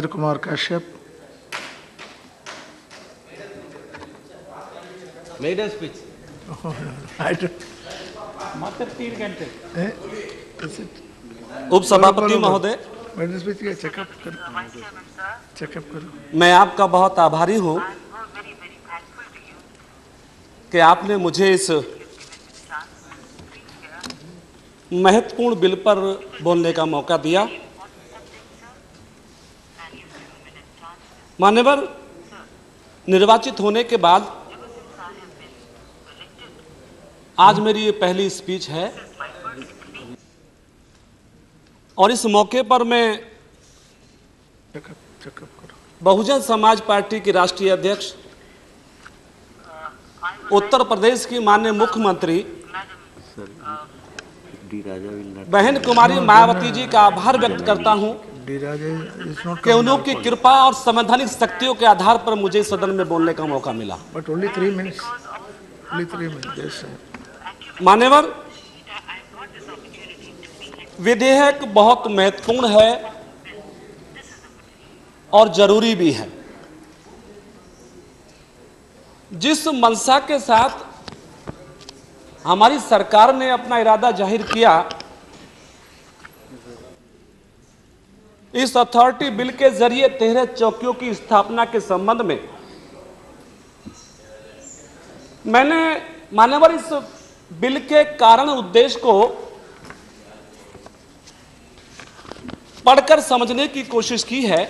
Rajendra Kumar Kashyap. Made a speech. I don't, मात्र 3 घंटे। is it? उपसभापति महोदय, मेरे स्पीच का चेकअप करो। मैं आपका बहुत आभारी हूं कि आपने मुझे इस महत्वपूर्ण बिल पर बोलने का मौका दिया। मान्यवर, निर्वाचित होने के बाद आज मेरी ये पहली स्पीच है और इस मौके पर मैं चेकअप करो। बहुजन समाज पार्टी की राष्ट्रीय अध्यक्ष, उत्तर प्रदेश की माननीय मुख्यमंत्री बहन कुमारी मायावती जी का आभार व्यक्त करता हूं कि उनकी कृपा और संवैधानिक शक्तियों के आधार पर मुझे सदन में बोलने का मौका मिला। But only 3 minutes. Only 3 minutes. Yes, sir. मान्यवर, विधेयक बहुत महत्वपूर्ण है और जरूरी भी है। जिस मंशा के साथ हमारी सरकार ने अपना इरादा जाहिर किया, इस अथॉरिटी बिल के जरिए 13 चौकियों की स्थापना के संबंध में मैंने मान्यवर इस बिल के कारण उद्देश्य को पढ़कर समझने की कोशिश की है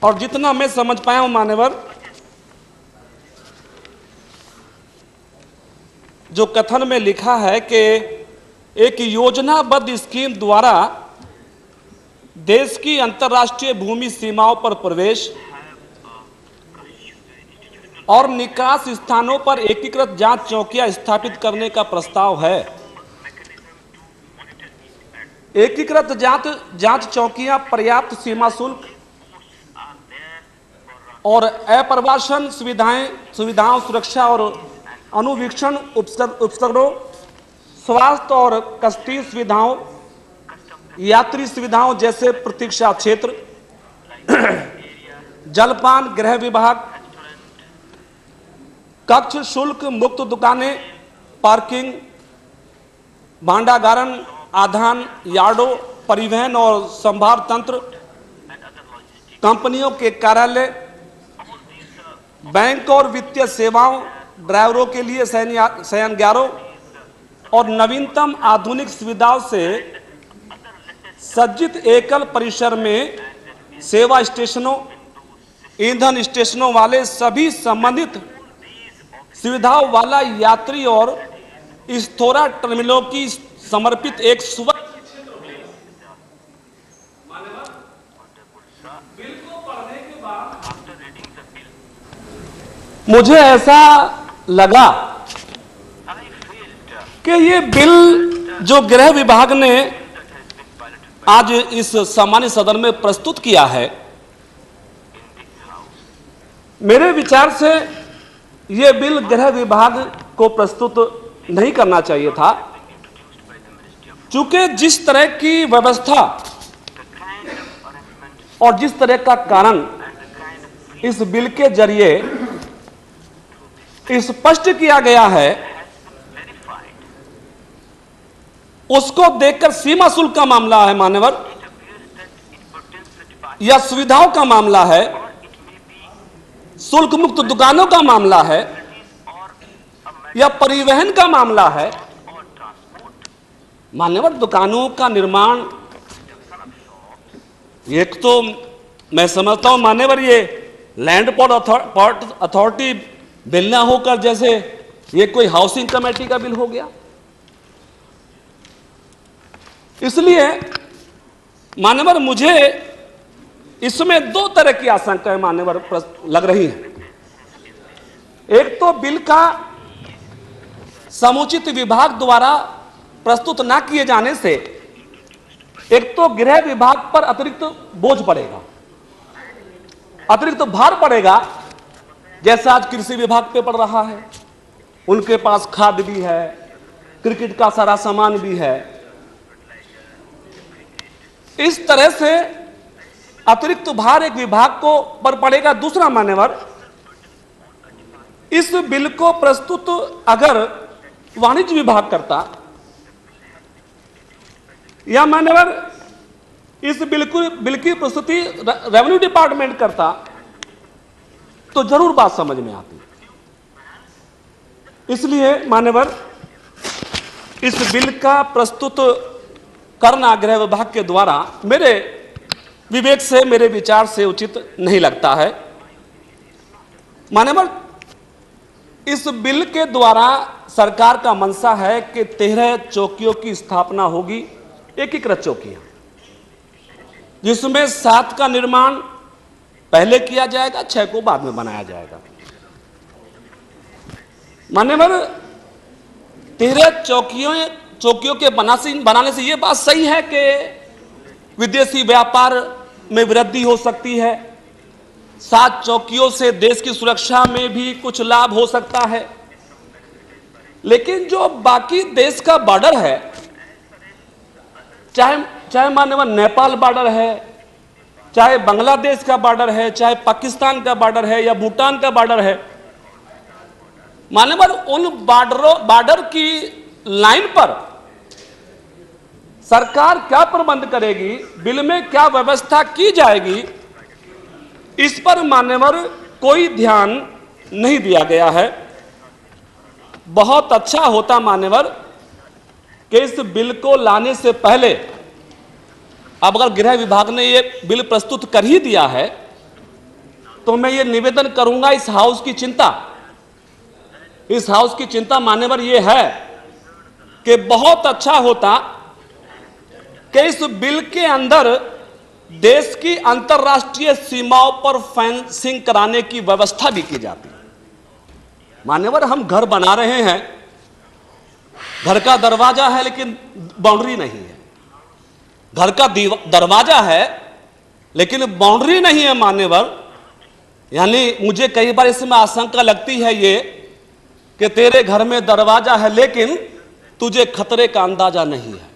और जितना मैं समझ पाया हूं मान्यवर, जो कथन में लिखा है कि एक योजनाबद्ध स्कीम द्वारा देश की अंतर्राष्ट्रीय भूमि सीमाओं पर प्रवेश और निकास स्थानों पर एकीकृत जांच चौकियां स्थापित करने का प्रस्ताव है। एकीकृत जांच चौकियां पर्याप्त सीमा शुल्क और अप्रवासन सुविधाओं, सुरक्षा और अनुवीक्षण उपकरणों, स्वास्थ्य और कस्टडी सुविधाओं, यात्री सुविधाओं जैसे प्रतीक्षा क्षेत्र, जलपान गृह विभाग, कक्ष शुल्क मुक्त दुकानें, पार्किंग, भांडागारन, आधान, यार्डों, परिवहन और संभार तंत्र, कंपनियों के कार्यालय, बैंक और वित्तीय सेवाओं, ड्राइवरों के लिए शयनगारों और नवीनतम आधुनिक सुविधाओं से सज्जित एकल परिसर में सेवा स्टेशनों, ईंधन स्टेशनों वाले सभी संबंधित सुविधाओं वाला यात्री और स्थोरा टर्मिनलों की समर्पित एक बिल को पढ़ने के बाद मुझे ऐसा लगा कि ये बिल जो गृह विभाग ने आज इस सामान्य सदन में प्रस्तुत किया है, मेरे विचार से ये बिल गृह विभाग को प्रस्तुत नहीं करना चाहिए था, चूंकि जिस तरह की व्यवस्था और जिस तरह का कारण इस बिल के जरिए स्पष्ट किया गया है, उसको देखकर सीमा शुल्क का मामला है मान्यवर, या सुविधाओं का मामला है, शुल्क मुक्त दुकानों का मामला है, या परिवहन का मामला है। मान्यवर, दुकानों का निर्माण, एक तो मैं समझता हूं मान्यवर ये लैंड पोर्ट अथॉरिटी बिल ना होकर जैसे ये कोई हाउसिंग कमेटी का बिल हो गया। इसलिए मान्यवर, मुझे इसमें 2 तरह की आशंकाएं मान्यवर लग रही हैं। एक तो बिल का समुचित विभाग द्वारा प्रस्तुत ना किए जाने से एक तो गृह विभाग पर अतिरिक्त बोझ पड़ेगा, अतिरिक्त भार पड़ेगा, जैसा आज कृषि विभाग पे पड़ रहा है। उनके पास खाद भी है, क्रिकेट का सारा सामान भी है, इस तरह से अतिरिक्त भार एक विभाग को पर पड़ेगा। दूसरा मान्यवर, इस बिल को प्रस्तुत अगर वाणिज्य विभाग करता या मान्यवर इस बिल की प्रस्तुति रेवेन्यू डिपार्टमेंट करता तो जरूर बात समझ में आती। इसलिए मान्यवर इस बिल का प्रस्तुत करना गृह विभाग के द्वारा मेरे विवेक से, मेरे विचार से उचित नहीं लगता है। मान्यवर इस बिल के द्वारा सरकार का मंशा है कि 13 चौकियों की स्थापना होगी, एकीकृत चौकियां, जिसमें 7 का निर्माण पहले किया जाएगा, 6 को बाद में बनाया जाएगा। मान्यवर 13 चौकियों के बनाने से यह बात सही है कि विदेशी व्यापार में वृद्धि हो सकती है, 7 चौकियों से देश की सुरक्षा में भी कुछ लाभ हो सकता है। लेकिन जो बाकी देश का बॉर्डर है, चाहे मान्यवर नेपाल बॉर्डर है, चाहे बांग्लादेश का बॉर्डर है, चाहे पाकिस्तान का बॉर्डर है या भूटान का बॉर्डर है, मान्यवर उन बॉर्डर की लाइन पर सरकार क्या प्रबंध करेगी, बिल में क्या व्यवस्था की जाएगी, इस पर मान्यवर कोई ध्यान नहीं दिया गया है। बहुत अच्छा होता मान्यवर कि इस बिल को लाने से पहले, अब अगर गृह विभाग ने ये बिल प्रस्तुत कर ही दिया है तो मैं ये निवेदन करूंगा, इस हाउस की चिंता मान्यवर ये है कि बहुत अच्छा होता कि इस बिल के अंदर देश की अंतर्राष्ट्रीय सीमाओं पर फेंसिंग कराने की व्यवस्था भी की जाती है। मान्यवर हम घर बना रहे हैं, घर का दरवाजा है लेकिन बाउंड्री नहीं है, घर का दरवाजा है लेकिन बाउंड्री नहीं है मान्यवर। यानी मुझे कई बार इसमें आशंका लगती है ये कि तेरे घर में दरवाजा है लेकिन तुझे खतरे का अंदाजा नहीं है।